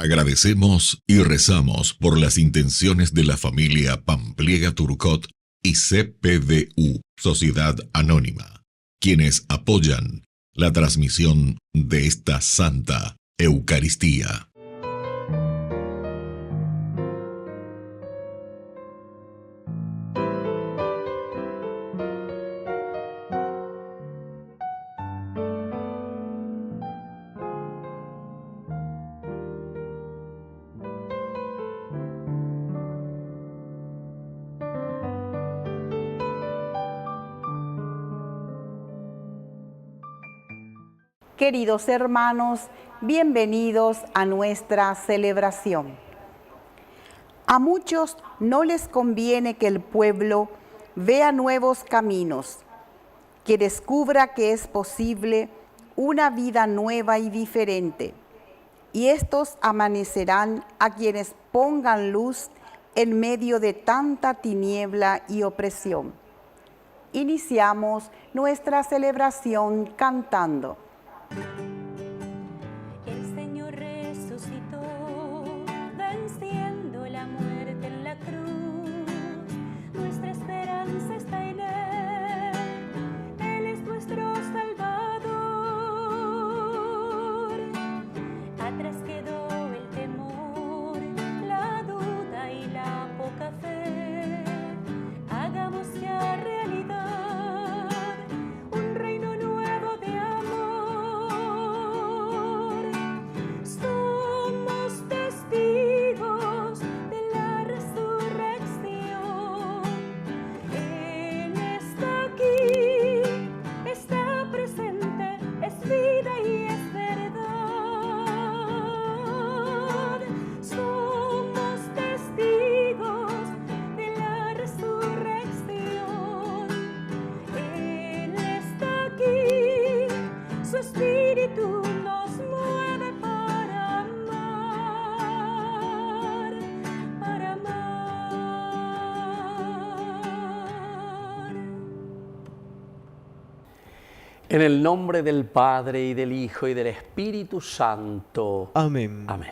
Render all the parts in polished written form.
Agradecemos y rezamos por las intenciones de la familia Pampliega Turcot y CPDU, Sociedad Anónima, quienes apoyan la transmisión de esta Santa Eucaristía. Queridos hermanos, bienvenidos a nuestra celebración. A muchos no les conviene que el pueblo vea nuevos caminos, que descubra que es posible una vida nueva y diferente, y estos amanecerán a quienes pongan luz en medio de tanta tiniebla y opresión. Iniciamos nuestra celebración cantando. El Señor resucitó, venciendo la muerte en la cruz. Nuestra esperanza está en Él, Él es nuestro Salvador. Atrás quedó el temor, la duda y la poca fe. Hagamos ya realidad un reino nuevo de amor. Somos testigos de la resurrección. Él está aquí, está presente, es vida y es verdad. Somos testigos de la resurrección. Él está aquí, su espíritu nos mueve para amar, para amar. En el nombre del Padre, y del Hijo, y del Espíritu Santo. Amén. Amén.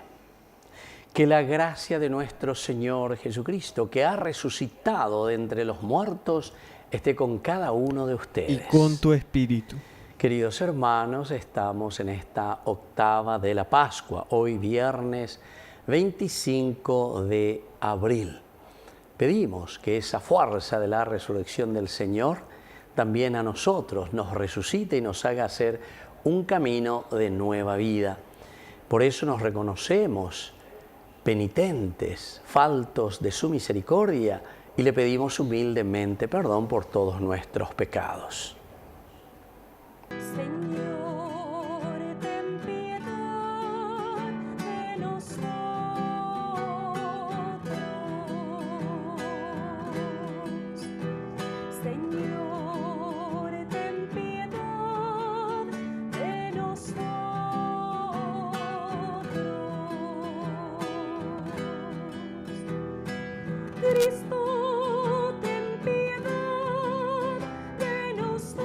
Que la gracia de nuestro Señor Jesucristo, que ha resucitado de entre los muertos, esté con cada uno de Y ustedes. con tu espíritu. Queridos hermanos, estamos en esta octava de la Pascua, hoy viernes 25 de abril. Pedimos que esa fuerza de la resurrección del Señor también a nosotros nos resucite y nos haga hacer un camino de nueva vida. Por eso nos reconocemos penitentes, faltos de su misericordia, y le pedimos humildemente perdón por todos nuestros pecados. Señor, ten piedad de nosotros. Señor, ten piedad de nosotros. Cristo, ten piedad de nosotros.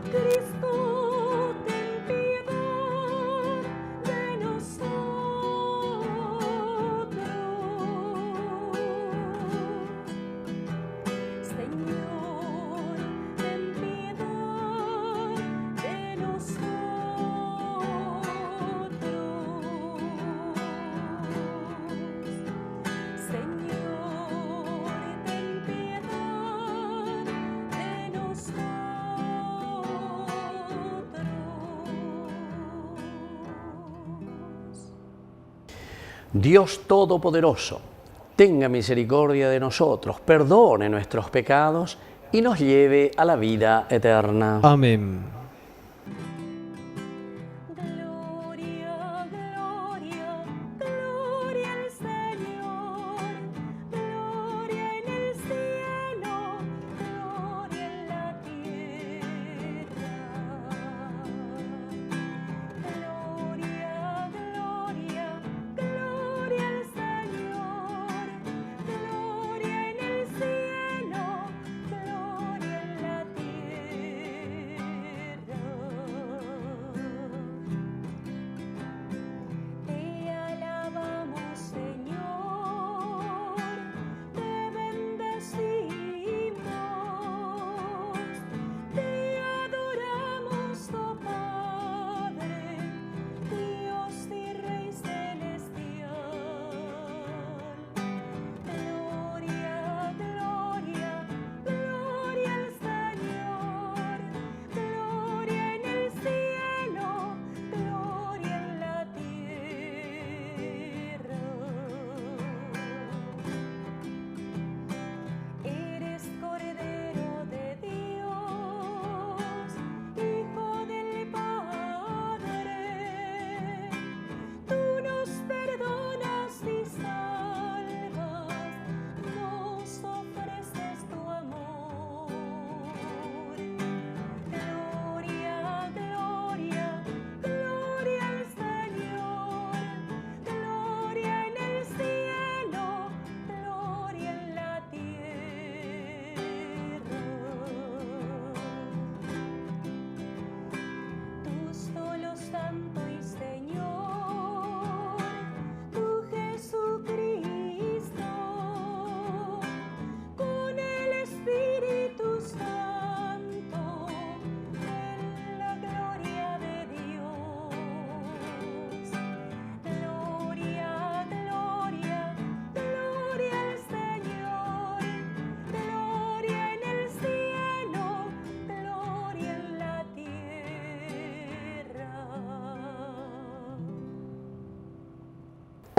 Cristo, ten piedad de nosotros. Señor, ten piedad de nosotros. Señor, ten piedad de nosotros. Dios Todopoderoso, tenga misericordia de nosotros, perdone nuestros pecados y nos lleve a la vida eterna. Amén. Gloria, gloria, gloria al Señor. Gloria en el cielo, gloria en la tierra. Gloria, gloria, gloria al Señor. Gloria en el cielo, gloria en la tierra.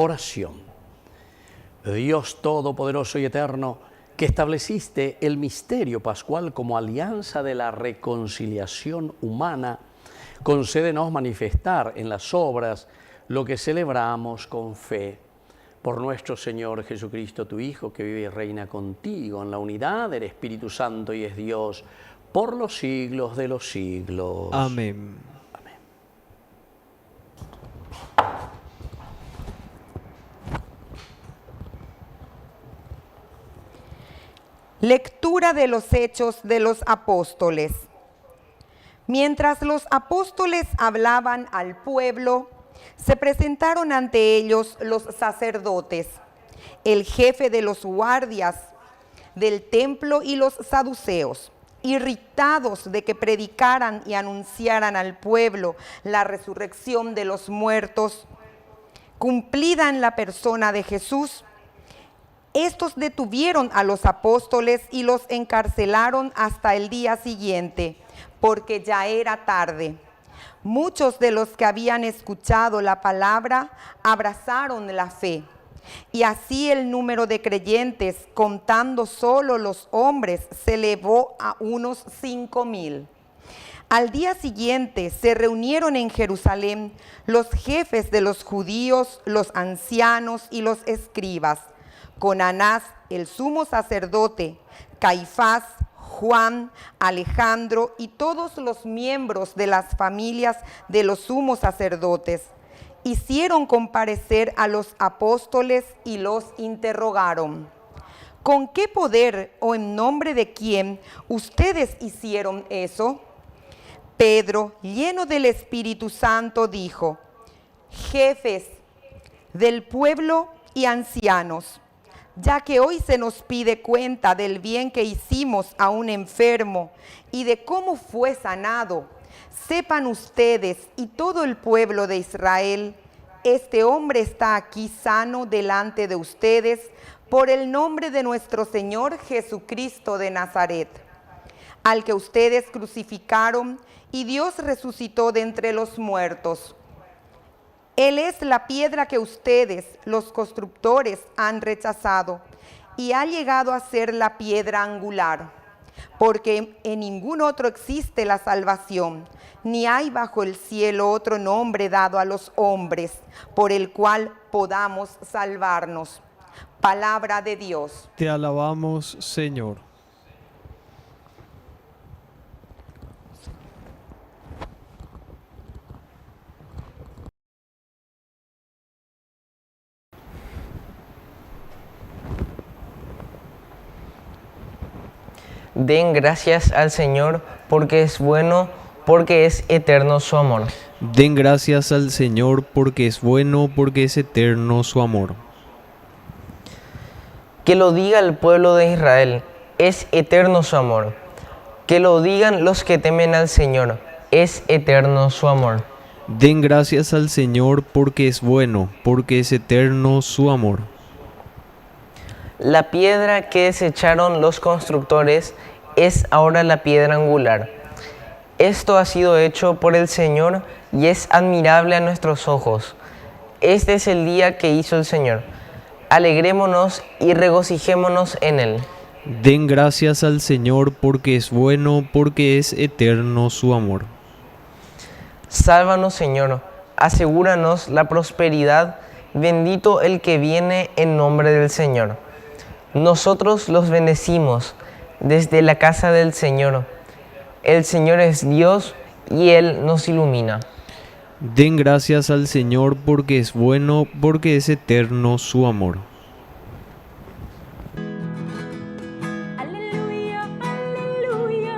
Oración. Dios Todopoderoso y Eterno, que estableciste el misterio pascual como alianza de la reconciliación humana, concédenos manifestar en las obras lo que celebramos con fe. Por nuestro Señor Jesucristo, tu Hijo, que vive y reina contigo en la unidad del Espíritu Santo y es Dios, por los siglos de los siglos. Amén. Amén. Lectura de los Hechos de los Apóstoles. Mientras los apóstoles hablaban al pueblo, se presentaron ante ellos los sacerdotes, el jefe de los guardias del templo y los saduceos, irritados de que predicaran y anunciaran al pueblo la resurrección de los muertos, cumplida en la persona de Jesús. Estos detuvieron a los apóstoles y los encarcelaron hasta el día siguiente, porque ya era tarde. Muchos de los que habían escuchado la palabra abrazaron la fe, y así el número de creyentes, contando solo los hombres, se elevó a unos 5,000. Al día siguiente se reunieron en Jerusalén los jefes de los judíos, los ancianos y los escribas, con Anás, el sumo sacerdote, Caifás, Juan, Alejandro y todos los miembros de las familias de los sumos sacerdotes. Hicieron comparecer a los apóstoles y los interrogaron: ¿con qué poder o en nombre de quién ustedes hicieron eso? Pedro, lleno del Espíritu Santo, dijo: jefes del pueblo y ancianos, ya que hoy se nos pide cuenta del bien que hicimos a un enfermo y de cómo fue sanado, sepan ustedes y todo el pueblo de Israel, este hombre está aquí sano delante de ustedes por el nombre de nuestro Señor Jesucristo de Nazaret, al que ustedes crucificaron y Dios resucitó de entre los muertos. Él es la piedra que ustedes, los constructores, han rechazado y ha llegado a ser la piedra angular, porque en ningún otro existe la salvación, ni hay bajo el cielo otro nombre dado a los hombres por el cual podamos salvarnos. Palabra de Dios. Te alabamos, Señor. Den gracias al Señor, porque es bueno, porque es eterno su amor. Den gracias al Señor, porque es bueno, porque es eterno su amor. Que lo diga el pueblo de Israel, es eterno su amor. Que lo digan los que temen al Señor, es eterno su amor. Den gracias al Señor, porque es bueno, porque es eterno su amor. La piedra que desecharon los constructores es ahora la piedra angular. Esto ha sido hecho por el Señor y es admirable a nuestros ojos. Este es el día que hizo el Señor. Alegrémonos y regocijémonos en él. Den gracias al Señor, porque es bueno, porque es eterno su amor. Sálvanos, Señor, asegúranos la prosperidad, bendito el que viene en nombre del Señor. Nosotros los bendecimos desde la casa del Señor. El Señor es Dios y Él nos ilumina. Den gracias al Señor, porque es bueno, porque es eterno su amor. Aleluya, aleluya,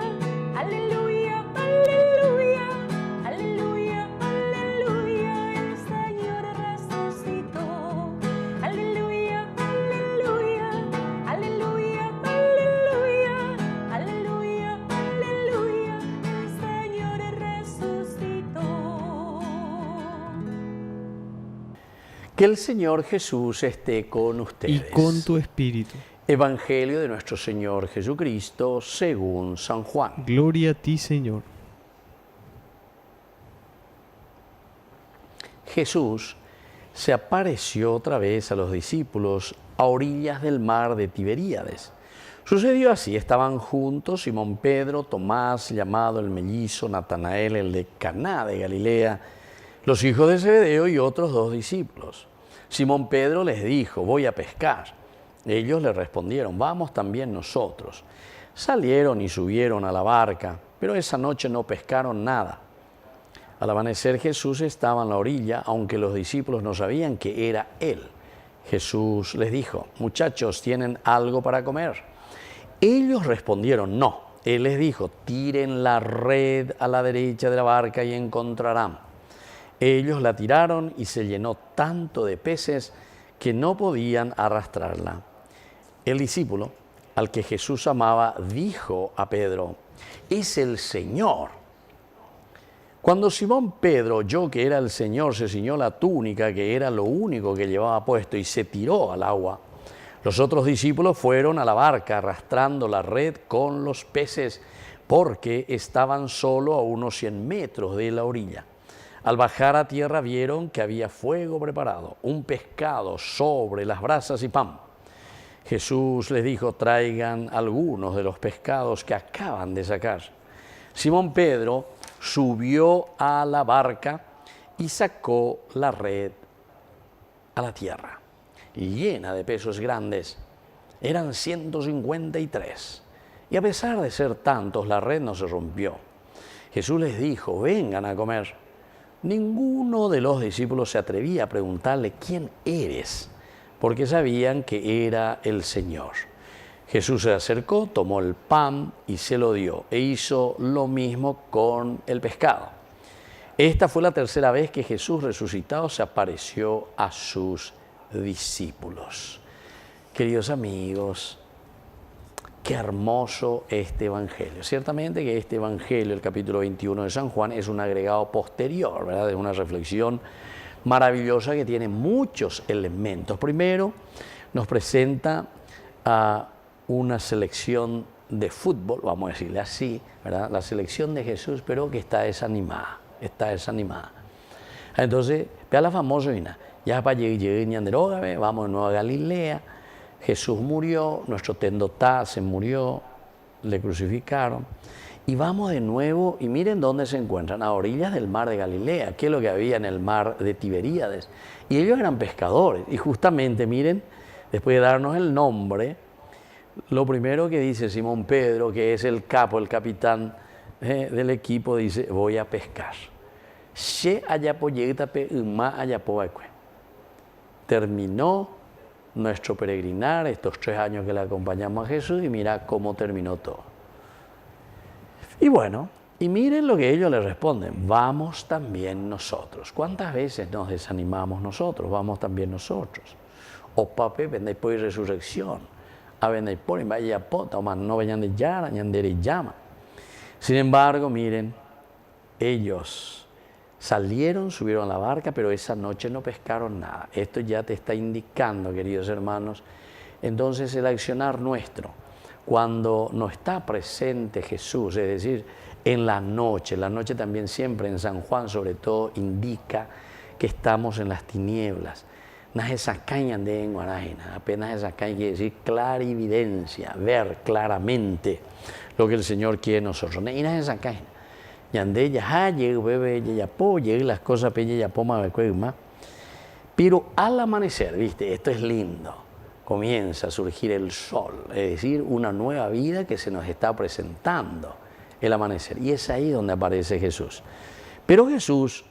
aleluya, aleluya, aleluya, aleluya, el Señor resucitó. Aleluya, aleluya, aleluya, aleluya, aleluya, aleluya, el Señor resucitó. Que el Señor Jesús esté con ustedes. Y con tu espíritu. Evangelio de nuestro Señor Jesucristo según San Juan. Gloria a ti, Señor. Jesús se apareció otra vez a los discípulos a orillas del mar de Tiberíades. Sucedió así, estaban juntos Simón Pedro, Tomás, llamado el mellizo, Natanael, el de Caná de Galilea, los hijos de Zebedeo y otros 2 discípulos. Simón Pedro les dijo, voy a pescar. Ellos le respondieron, vamos también nosotros. Salieron y subieron a la barca, pero esa noche no pescaron nada. Al amanecer Jesús estaba en la orilla, aunque los discípulos no sabían que era Él. Jesús les dijo, muchachos, ¿tienen algo para comer? Ellos respondieron, no. Él les dijo, tiren la red a la derecha de la barca y encontrarán. Ellos la tiraron y se llenó tanto de peces que no podían arrastrarla. El discípulo, al que Jesús amaba, dijo a Pedro, es el Señor. Cuando Simón Pedro oyó que era el Señor, se ciñó la túnica, que era lo único que llevaba puesto, y se tiró al agua. Los otros discípulos fueron a la barca arrastrando la red con los peces, porque estaban solo a unos 100 metros de la orilla. Al bajar a tierra vieron que había fuego preparado, un pescado sobre las brasas y pan. Jesús les dijo, traigan algunos de los pescados que acaban de sacar. Simón Pedro subió a la barca y sacó la red a la tierra, llena de peces grandes. Eran 153. Y a pesar de ser tantos, la red no se rompió. Jesús les dijo, vengan a comer. Ninguno de los discípulos se atrevía a preguntarle, ¿quién eres? Porque sabían que era el Señor. Jesús se acercó, tomó el pan y se lo dio, e hizo lo mismo con el pescado. Esta fue la tercera vez que Jesús resucitado se apareció a sus discípulos. Queridos amigos, qué hermoso este Evangelio. Ciertamente que este Evangelio, el capítulo 21 de San Juan, es un agregado posterior, ¿verdad? Es una reflexión maravillosa que tiene muchos elementos. Primero, nos presenta a una selección de fútbol, vamos a decirle así, ¿verdad? La selección de Jesús, pero que está desanimada, Entonces, vea la famosa, ya para llegar, vamos de nuevo a Galilea, Jesús murió, nuestro tendotá se murió, le crucificaron, y vamos de nuevo, y miren dónde se encuentran, a orillas del mar de Galilea, que es lo que había en el mar de Tiberíades, y ellos eran pescadores, y justamente, miren, después de darnos el nombre, lo primero que dice Simón Pedro, que es el capo, el capitán del equipo, dice, voy a pescar. Terminó nuestro peregrinar, estos 3 años que le acompañamos a Jesús, y mira cómo terminó todo. Y bueno, y miren lo que ellos le responden, vamos también nosotros. ¿Cuántas veces nos desanimamos nosotros? Vamos también nosotros. O pape, vende por resurrección. A vender por vaya pota, o más no vayan de yara, ñandere llama. Sin embargo, miren, ellos salieron, subieron a la barca, pero esa noche no pescaron nada. Esto ya te está indicando, queridos hermanos, entonces el accionar nuestro, cuando no está presente Jesús, es decir, en la noche también siempre en San Juan sobre todo indica que estamos en las tinieblas. Apenas esa caña quiere decir clarividencia, ver claramente lo que el Señor quiere de nosotros. Pero al amanecer, ¿viste? Esto es lindo. Comienza a surgir el sol, es decir, una nueva vida que se nos está presentando, el amanecer. Y es ahí donde aparece Jesús. Pero Jesús,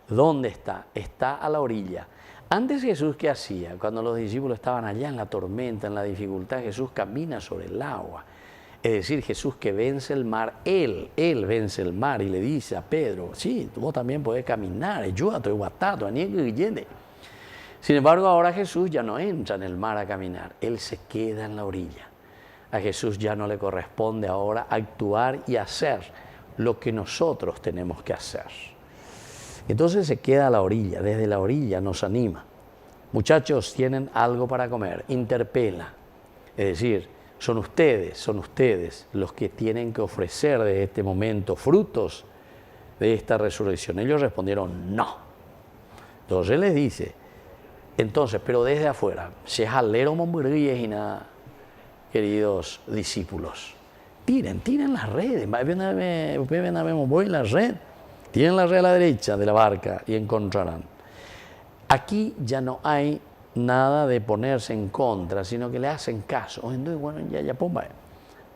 ¿dónde está? Está a la orilla. Antes Jesús, ¿qué hacía? Cuando los discípulos estaban allá en la tormenta, en la dificultad, Jesús camina sobre el agua. Es decir, Jesús que vence el mar, Él vence el mar y le dice a Pedro, sí, vos también podés caminar, Sin embargo, ahora Jesús ya no entra en el mar a caminar, Él se queda en la orilla. A Jesús ya no le corresponde ahora actuar y hacer lo que nosotros tenemos que hacer. Entonces se queda a la orilla, desde la orilla nos anima. Muchachos, tienen algo para comer, interpela. Es decir, son ustedes los que tienen que ofrecer de este momento frutos de esta resurrección. Ellos respondieron, no. Entonces les dice, Entonces, pero desde afuera, si es alero momburíes y nada, queridos discípulos, tiren las redes. Voy en la red, tiren la red a la derecha de la barca y encontrarán. Aquí ya no hay nada de ponerse en contra, sino que le hacen caso. Entonces, bueno, ya pomba.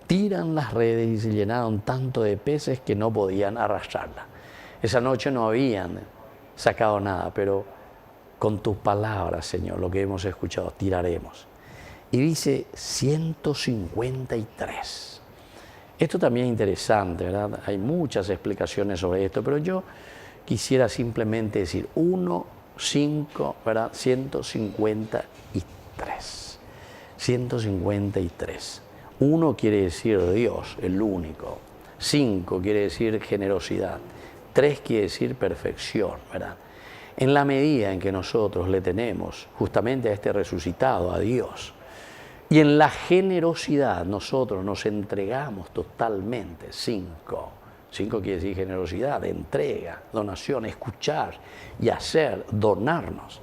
Tiran las redes y se llenaron tanto de peces que no podían arrastrarla. Esa noche no habían sacado nada, pero con tus palabras, Señor, lo que hemos escuchado, tiraremos. Y dice 153. Esto también es interesante, ¿verdad? Hay muchas explicaciones sobre esto, pero yo quisiera simplemente decir 5, ¿verdad? 153. 153. 1 quiere decir Dios, el único. 5 quiere decir generosidad. 3 quiere decir perfección, ¿verdad? En la medida en que nosotros le tenemos justamente a este resucitado, a Dios, y en la generosidad nosotros nos entregamos totalmente. 5 quiere decir generosidad, entrega, donación, escuchar y hacer, donarnos.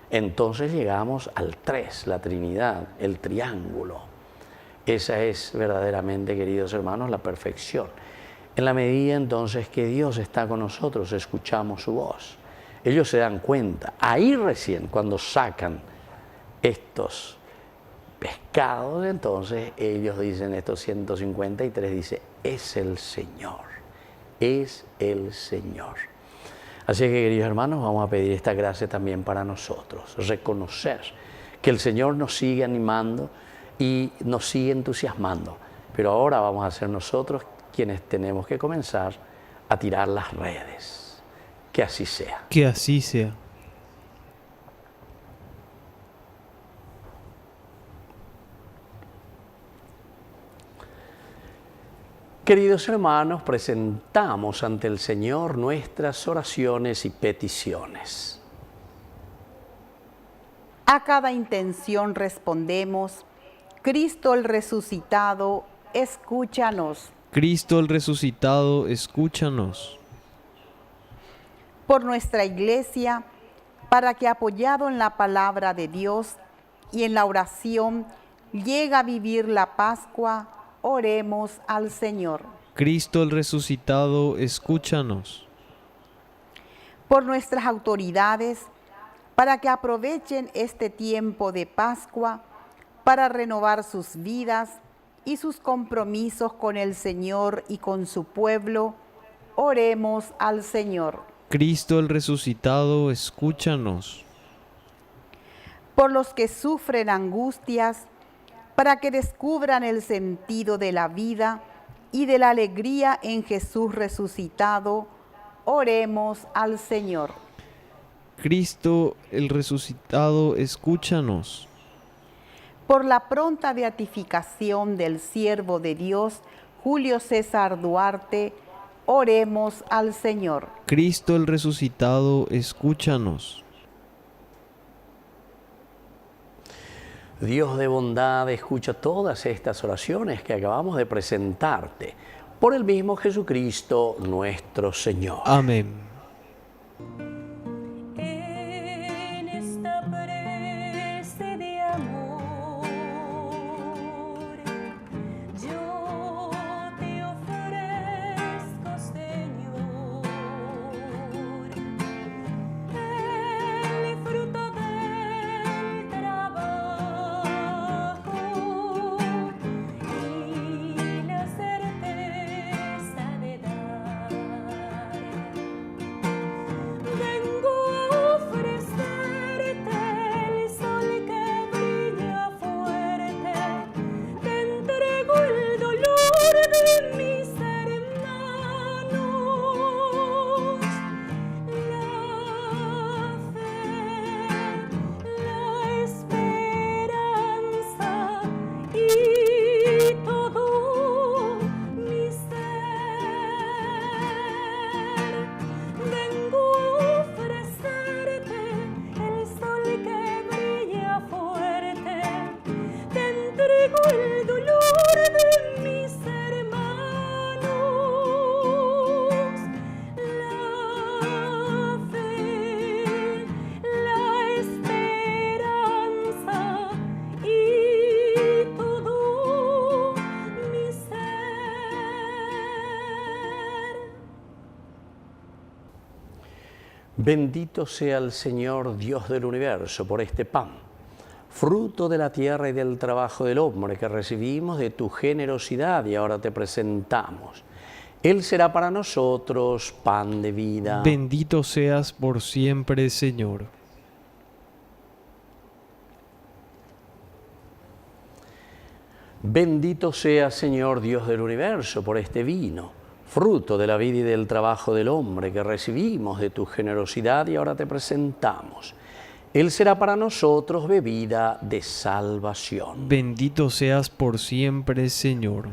Entonces llegamos al 3, la Trinidad, el triángulo. Esa es verdaderamente, queridos hermanos, la perfección. En la medida entonces que Dios está con nosotros, escuchamos su voz. Ellos se dan cuenta, ahí recién cuando sacan estos pescados, entonces ellos dicen, estos 153, dice, es el Señor, es el Señor. Así que, queridos hermanos, vamos a pedir esta gracia también para nosotros, reconocer que el Señor nos sigue animando y nos sigue entusiasmando, pero ahora vamos a ser nosotros quienes tenemos que comenzar a tirar las redes. Que así sea. Que así sea. Queridos hermanos, presentamos ante el Señor nuestras oraciones y peticiones. A cada intención respondemos, Cristo el resucitado, escúchanos. Cristo el resucitado, escúchanos. Por nuestra Iglesia, para que apoyado en la palabra de Dios y en la oración llegue a vivir la Pascua, oremos al Señor. Cristo el resucitado, escúchanos. Por nuestras autoridades, para que aprovechen este tiempo de Pascua para renovar sus vidas y sus compromisos con el Señor y con su pueblo, oremos al Señor. Cristo el resucitado, escúchanos. Por los que sufren angustias, para que descubran el sentido de la vida y de la alegría en Jesús resucitado, oremos al Señor. Cristo el resucitado, escúchanos. Por la pronta beatificación del siervo de Dios, Julio César Duarte, oremos al Señor. Cristo el resucitado, escúchanos. Dios de bondad, escucha todas estas oraciones que acabamos de presentarte por el mismo Jesucristo nuestro Señor. Amén. En esta prece de amor, yo te ofrezco, Señor, el fruto del trabajo y la certeza de dar. Bendito sea el Señor Dios del universo por este pan, fruto de la tierra y del trabajo del hombre que recibimos de tu generosidad y ahora te presentamos. Él será para nosotros pan de vida. Bendito seas por siempre, Señor. Bendito sea, Señor Dios del universo, por este vino, fruto de la vida y del trabajo del hombre que recibimos de tu generosidad y ahora te presentamos. Él será para nosotros bebida de salvación. Bendito seas por siempre, Señor.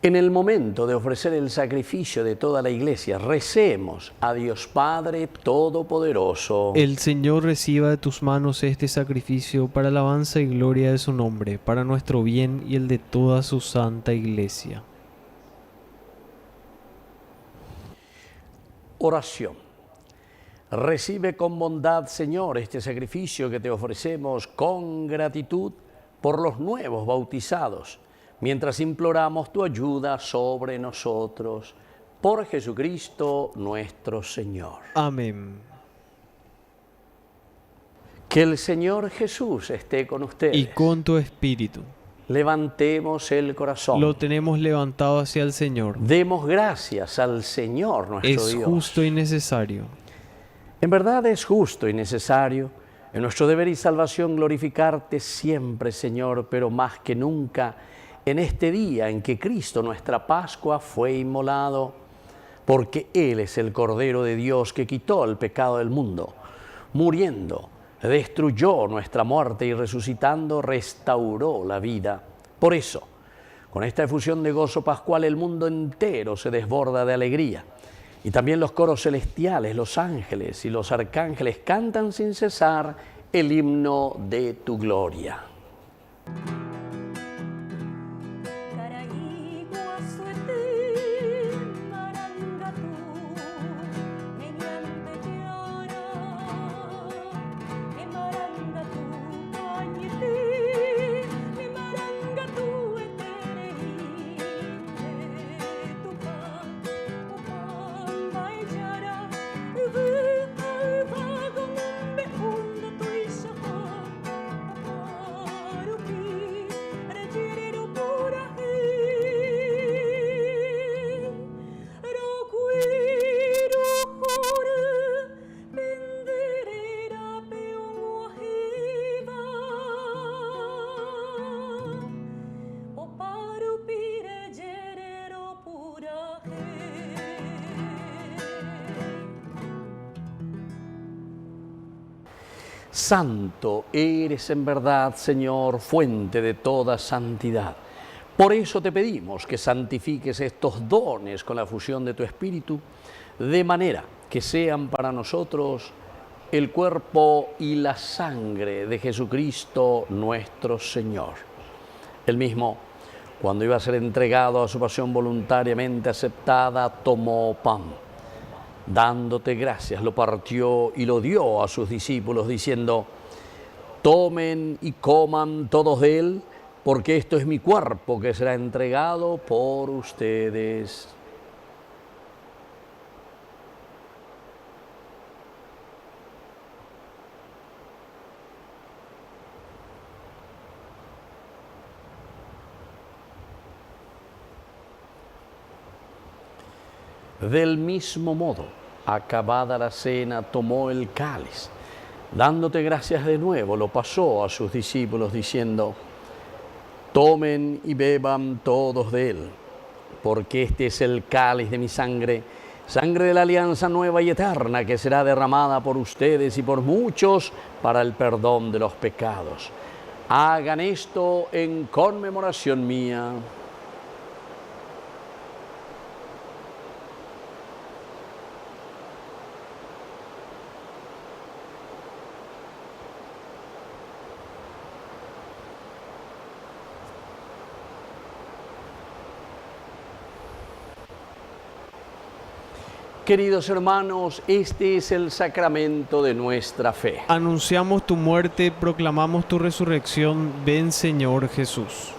En el momento de ofrecer el sacrificio de toda la iglesia, recemos a Dios Padre Todopoderoso. El Señor reciba de tus manos este sacrificio para alabanza y gloria de su nombre, para nuestro bien y el de toda su santa iglesia. Oración. Recibe con bondad, Señor, este sacrificio que te ofrecemos con gratitud por los nuevos bautizados, mientras imploramos tu ayuda sobre nosotros, por Jesucristo nuestro Señor. Amén. Que el Señor Jesús esté con ustedes. Y con tu espíritu. Levantemos el corazón. Lo tenemos levantado hacia el Señor. Demos gracias al Señor nuestro Es Dios. justo y necesario. En verdad es justo y necesario, en nuestro deber y salvación, glorificarte siempre, Señor, pero más que nunca en este día en que Cristo, nuestra Pascua, fue inmolado, porque Él es el Cordero de Dios que quitó el pecado del mundo, muriendo, destruyó nuestra muerte y resucitando, restauró la vida. Por eso, con esta efusión de gozo pascual, el mundo entero se desborda de alegría. Y también los coros celestiales, los ángeles y los arcángeles cantan sin cesar el himno de tu gloria. Santo eres en verdad, Señor, fuente de toda santidad. Por eso te pedimos que santifiques estos dones con la fusión de tu Espíritu, de manera que sean para nosotros el cuerpo y la sangre de Jesucristo nuestro Señor. Él mismo, cuando iba a ser entregado a su pasión voluntariamente aceptada, tomó pan. Dándote gracias, lo partió y lo dio a sus discípulos, diciendo: tomen y coman todos de él, porque esto es mi cuerpo que será entregado por ustedes. Del mismo modo, acabada la cena, tomó el cáliz. Dándote gracias de nuevo, lo pasó a sus discípulos, diciendo: tomen y beban todos de él, porque este es el cáliz de mi sangre, sangre de la alianza nueva y eterna, que será derramada por ustedes y por muchos para el perdón de los pecados. Hagan esto en conmemoración mía. Queridos hermanos, este es el sacramento de nuestra fe. Anunciamos tu muerte, proclamamos tu resurrección. Ven, Señor Jesús.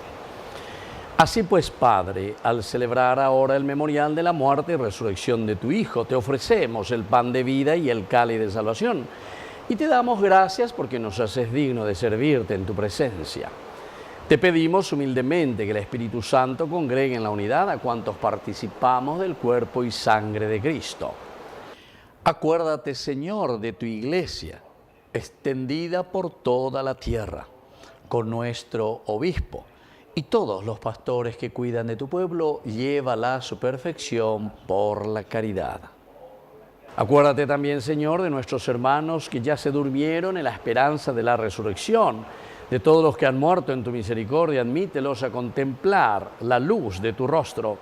Así pues, Padre, al celebrar ahora el memorial de la muerte y resurrección de tu Hijo, te ofrecemos el pan de vida y el cáliz de salvación. Y te damos gracias porque nos haces digno de servirte en tu presencia. Te pedimos humildemente que el Espíritu Santo congregue en la unidad a cuantos participamos del cuerpo y sangre de Cristo. Acuérdate, Señor, de tu iglesia, extendida por toda la tierra, con nuestro obispo y todos los pastores que cuidan de tu pueblo, llévala a su perfección por la caridad. Acuérdate también, Señor, de nuestros hermanos que ya se durmieron en la esperanza de la resurrección. De todos los que han muerto en tu misericordia, admítelos a contemplar la luz de tu rostro.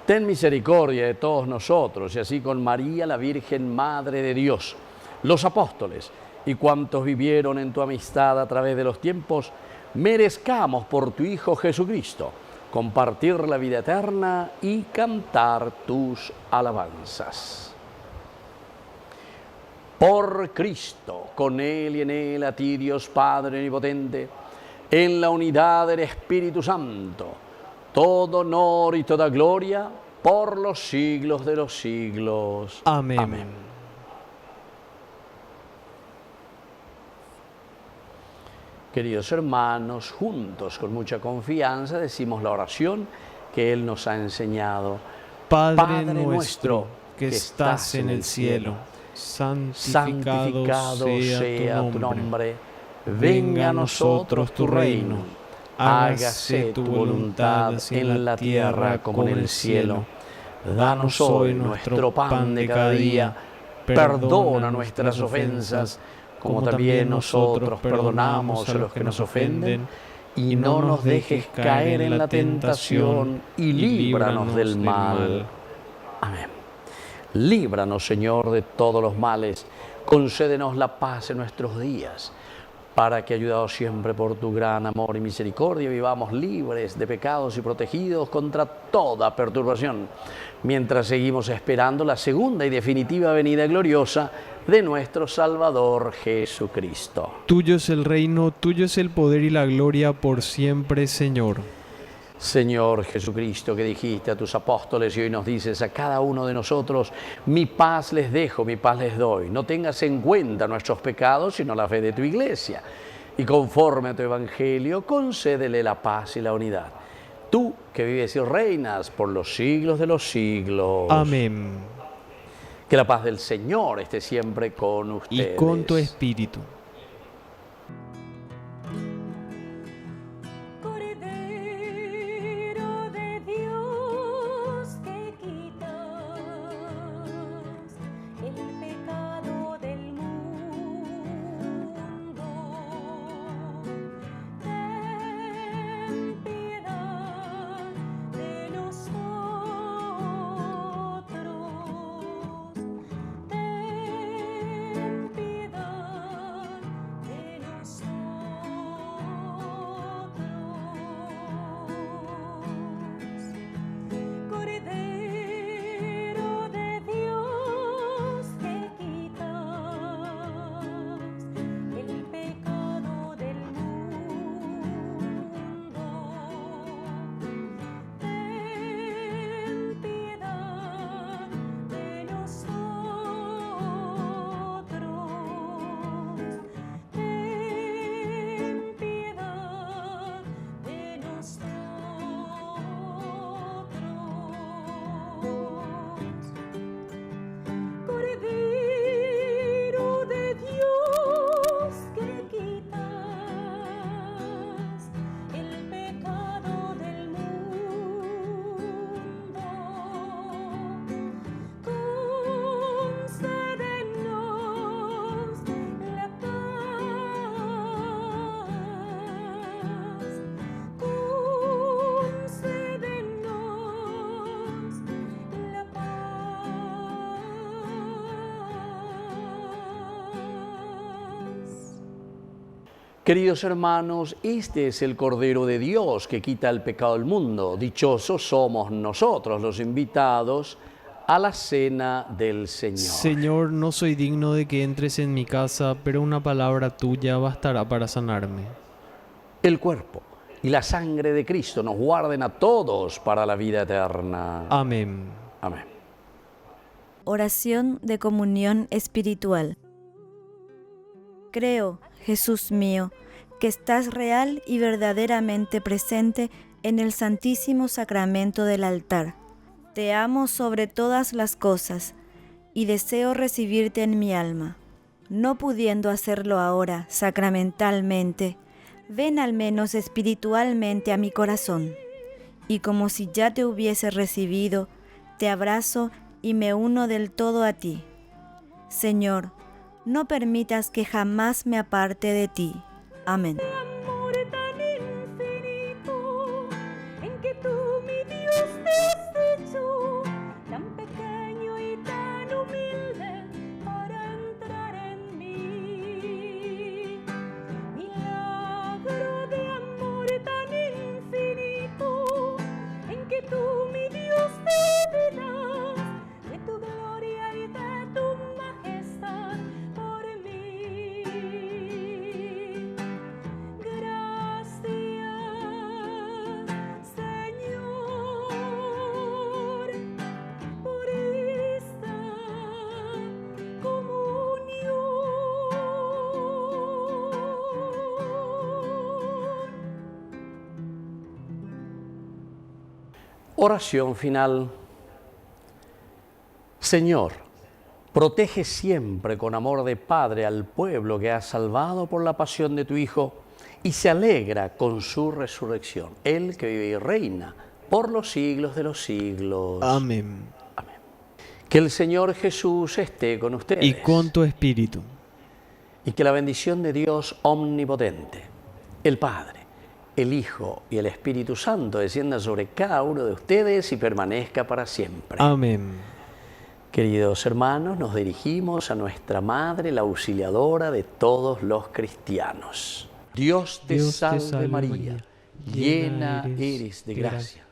Ten misericordia de todos nosotros, y así con María, la Virgen Madre de Dios, los apóstoles y cuantos vivieron en tu amistad a través de los tiempos, merezcamos por tu Hijo Jesucristo compartir la vida eterna y cantar tus alabanzas. Por Cristo, con Él y en Él, a ti Dios Padre Omnipotente, en la unidad del Espíritu Santo, todo honor y toda gloria por los siglos de los siglos. Amén. Amén. Queridos hermanos, juntos, con mucha confianza, decimos la oración que Él nos ha enseñado. Padre nuestro que estás en el cielo, santificado sea tu nombre. Venga a nosotros tu reino. Hágase tu voluntad así en la tierra como en el cielo. Danos hoy nuestro pan de cada día. Perdona nuestras ofensas, como también nosotros perdonamos a los que nos ofenden. Y no nos dejes caer en la tentación, y líbranos del mal. Amén. Líbranos, Señor, de todos los males. Concédenos la paz en nuestros días, para que, ayudados siempre por tu gran amor y misericordia, vivamos libres de pecados y protegidos contra toda perturbación, mientras seguimos esperando la segunda y definitiva venida gloriosa de nuestro Salvador Jesucristo. Tuyo es el reino, tuyo es el poder y la gloria por siempre, Señor. Señor Jesucristo, que dijiste a tus apóstoles y hoy nos dices a cada uno de nosotros: mi paz les dejo, mi paz les doy. No tengas en cuenta nuestros pecados, sino la fe de tu iglesia. Y conforme a tu evangelio, concédele la paz y la unidad. Tú que vives y reinas por los siglos de los siglos. Amén. Que la paz del Señor esté siempre con ustedes. Y con tu espíritu. Queridos hermanos, este es el Cordero de Dios que quita el pecado del mundo. Dichosos somos nosotros, los invitados a la cena del Señor. Señor, no soy digno de que entres en mi casa, pero una palabra tuya bastará para sanarme. El cuerpo y la sangre de Cristo nos guarden a todos para la vida eterna. Amén. Amén. Oración de comunión espiritual. Creo, Jesús mío, que estás real y verdaderamente presente en el Santísimo Sacramento del altar. Te amo sobre todas las cosas y deseo recibirte en mi alma. No pudiendo hacerlo ahora sacramentalmente, ven al menos espiritualmente a mi corazón, y como si ya te hubiese recibido, te abrazo y me uno del todo a ti. Señor, no permitas que jamás me aparte de ti. Amén. Amor tan infinito en que tú, mi Dios, te has hecho tan pequeño y tan humilde para entrar en mí. Milagro de amor tan infinito en que tú, mi Dios, te das de tu gloria y de tu majestad por mí. Gracias, Señor, por esta comunión. Oración final. Señor, protege siempre con amor de Padre al pueblo que has salvado por la pasión de tu Hijo y se alegra con su resurrección. Él que vive y reina por los siglos de los siglos. Amén. Amén. Que el Señor Jesús esté con ustedes. Y con tu espíritu. Y que la bendición de Dios omnipotente, el Padre, el Hijo y el Espíritu Santo descienda sobre cada uno de ustedes y permanezca para siempre. Amén. Queridos hermanos, nos dirigimos a nuestra Madre, la auxiliadora de todos los cristianos. Dios te salve María, llena eres de gracia.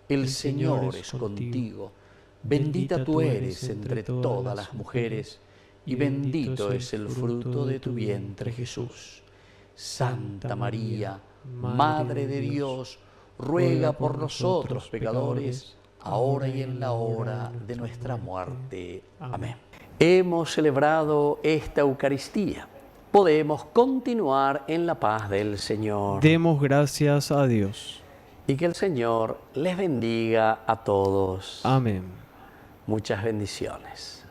El Señor es contigo. Bendita tú eres entre todas las mujeres, y bendito es el fruto de tu vientre, Jesús. Santa María, Madre de Dios, ruega por nosotros pecadores, ahora y en la hora de nuestra muerte. Amén. Hemos celebrado esta Eucaristía. Podemos continuar en la paz del Señor. Demos gracias a Dios. Y que el Señor les bendiga a todos. Amén. Muchas bendiciones.